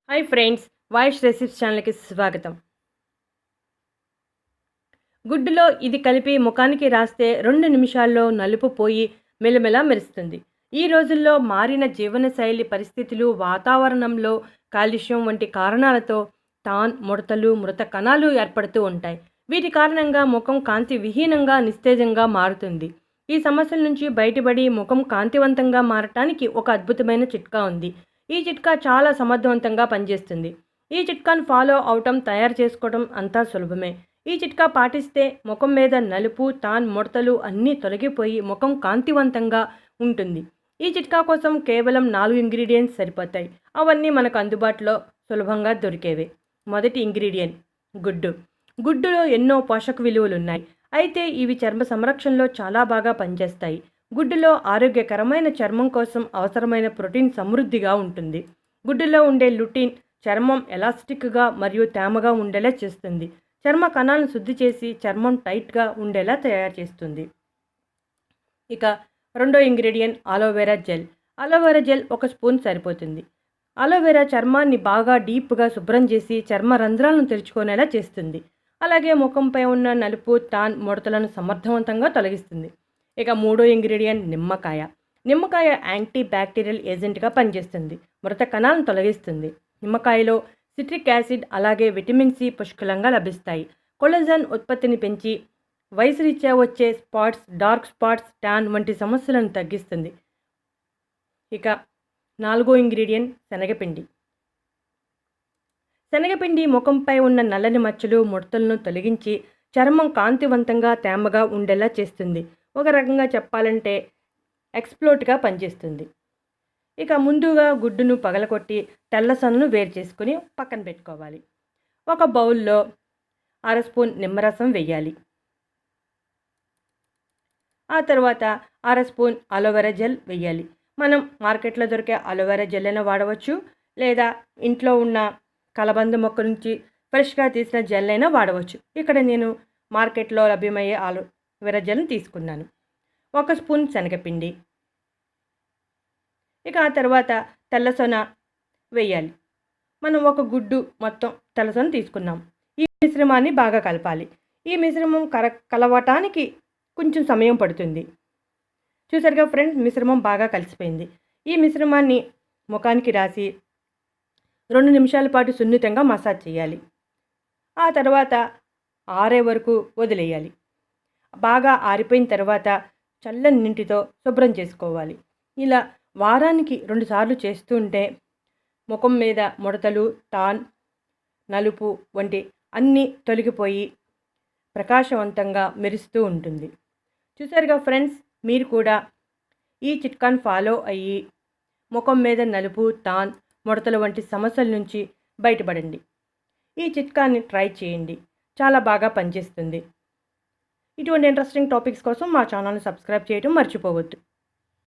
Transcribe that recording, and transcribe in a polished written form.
Hi friends, వాయిష్ recipes ఛానల్కి స్వాగతం. గుడ్డులో ఇది కలిపి ముఖానికి రాస్తే 2 నిమిషాల్లో నలుపు పోయి మెలమెలా మెరుస్తుంది. ఈ రోజుల్లో మారిన జీవనశైలి పరిస్థితులు, వాతావరణంలో కాలుష్యం వంటి కారణాలతో ముడతలు, మృత కణాలు ఏర్పడుతూ ఉంటాయి. వీటి కారణంగా ముఖం కాంతి విహీనంగా, నిస్తేజంగా మారుతుంది. ఈ సమస్యల నుంచి బయటపడి ముఖం కాంతివంతంగా మారటానికి ఒక అద్భుతమైన చిట్కా ఉంది. ఈ చిట్కా చాలా సమర్థవంతంగా పనిచేస్తుంది. ఈ చిట్కాను ఫాలో అవటం, తయారు చేసుకోవడం అంతా సులభమే. ఈ చిట్కా పాటిస్తే ముఖం మీద నలుపు, ముడతలు అన్నీ తొలగిపోయి ముఖం కాంతివంతంగా ఉంటుంది. ఈ చిట్కా కోసం కేవలం 4 ఇంగ్రీడియంట్స్ సరిపోతాయి. అవన్నీ మనకు అందుబాటులో సులభంగా దొరికేవే. మొదటి ఇంగ్రీడియంట్ గుడ్డు. గుడ్డులో ఎన్నో పోషక విలువలు ఉన్నాయి. అయితే ఇవి చర్మ సంరక్షణలో చాలా బాగా పనిచేస్తాయి. గుడ్డులో ఆరోగ్యకరమైన చర్మం కోసం అవసరమైన ప్రోటీన్ సమృద్ధిగా ఉంటుంది. గుడ్డులో ఉండే లుటిన్ చర్మం ఎలాస్టిక్గా మరియు తేమగా ఉండేలా చేస్తుంది. చర్మ కణాలను శుద్ధి చేసి చర్మం టైట్గా ఉండేలా తయారు చేస్తుంది. ఇక రెండో ingredient aloe vera gel. Aloe vera gel 1 spoon సరిపోతుంది. అలోవెరా చర్మాన్ని బాగా డీప్గా శుభ్రం చేసి చర్మ రంధ్రాలను తెరుచుకునేలా చేస్తుంది. అలాగే ముఖంపై ఉన్న నలుపు, ముడతలను సమర్థవంతంగా తొలగిస్తుంది. ఇక మూడో ఇంగ్రీడియంట్ నిమ్మకాయ. నిమ్మకాయ యాంటీ బ్యాక్టీరియల్ ఏజెంట్గా పనిచేస్తుంది. మృత కణాలను తొలగిస్తుంది. నిమ్మకాయలో సిట్రిక్ యాసిడ్ అలాగే విటమిన్ సి పుష్కలంగా లభిస్తాయి. కొలజన్ ఉత్పత్తిని పెంచి వయసు రీత్యా వచ్చే స్పాట్స్, డార్క్ స్పాట్స్, ట్యాన్ వంటి సమస్యలను తగ్గిస్తుంది. ఇక నాలుగో ఇంగ్రీడియంట్ శనగపిండి. శనగపిండి ముఖంపై ఉన్న నల్లని మచ్చలు, ముడతలను తొలగించి చర్మం కాంతివంతంగా, తేమగా ఉండేలా చేస్తుంది. ఒక రకంగా చెప్పాలంటే ఎక్స్ప్లోట్గా పనిచేస్తుంది. ఇక ముందుగా గుడ్డును పగలకొట్టి తెల్లసొనను వేరు చేసుకుని పక్కన పెట్టుకోవాలి. ఒక బౌల్లో 1/2 స్పూన్ నిమ్మరసం వేయాలి. ఆ తర్వాత 1/2 స్పూన్ అలోవెరా జెల్ వేయాలి. మనం మార్కెట్లో దొరికే అలోవెరా జెల్ అయినా వాడవచ్చు, లేదా ఇంట్లో ఉన్న కలబంద మొక్క నుంచి ఫ్రెష్గా తీసిన జెల్ అయినా వాడవచ్చు. ఇక్కడ నేను మార్కెట్లో లభ్యమయ్యే అలోవెరా జెల్ని తీసుకున్నాను. 1 స్పూన్ శనగపిండి. ఇక ఆ తర్వాత తెల్లసొన వేయాలి. మనం ఒక గుడ్డు మొత్తం తెల్లసొన తీసుకున్నాం. ఈ మిశ్రమాన్ని బాగా కలపాలి. ఈ మిశ్రమం కలవటానికి కొంచెం సమయం పడుతుంది. చూసారుగా ఫ్రెండ్స్, మిశ్రమం బాగా కలిసిపోయింది. ఈ మిశ్రమాన్ని ముఖానికి రాసి 2 నిమిషాల పాటు సున్నితంగా మసాజ్ చేయాలి. ఆ తర్వాత ఆరే వరకు వదిలేయాలి. బాగా ఆరిపోయిన తర్వాత చల్లని నీటితో శుభ్రం చేసుకోవాలి. ఇలా వారానికి 2 సార్లు చేస్తూ ఉంటే ముఖం మీద ముడతలు, నలుపు వంటి అన్నీ తొలగిపోయి ప్రకాశవంతంగా మెరుస్తూ ఉంటుంది. చూసారుగా ఫ్రెండ్స్, మీరు కూడా ఈ చిట్కాను ఫాలో అయ్యి ముఖం మీద నలుపు, ముడతలు వంటి సమస్యల నుంచి బయటపడండి. ఈ చిట్కాని ట్రై చేయండి, చాలా బాగా పనిచేస్తుంది. ఇటువంటి ఇంట్రెస్టింగ్ టాపిక్స్ కోసం మా ఛానల్ని సబ్స్క్రైబ్ చేయడం మర్చిపోవద్దు.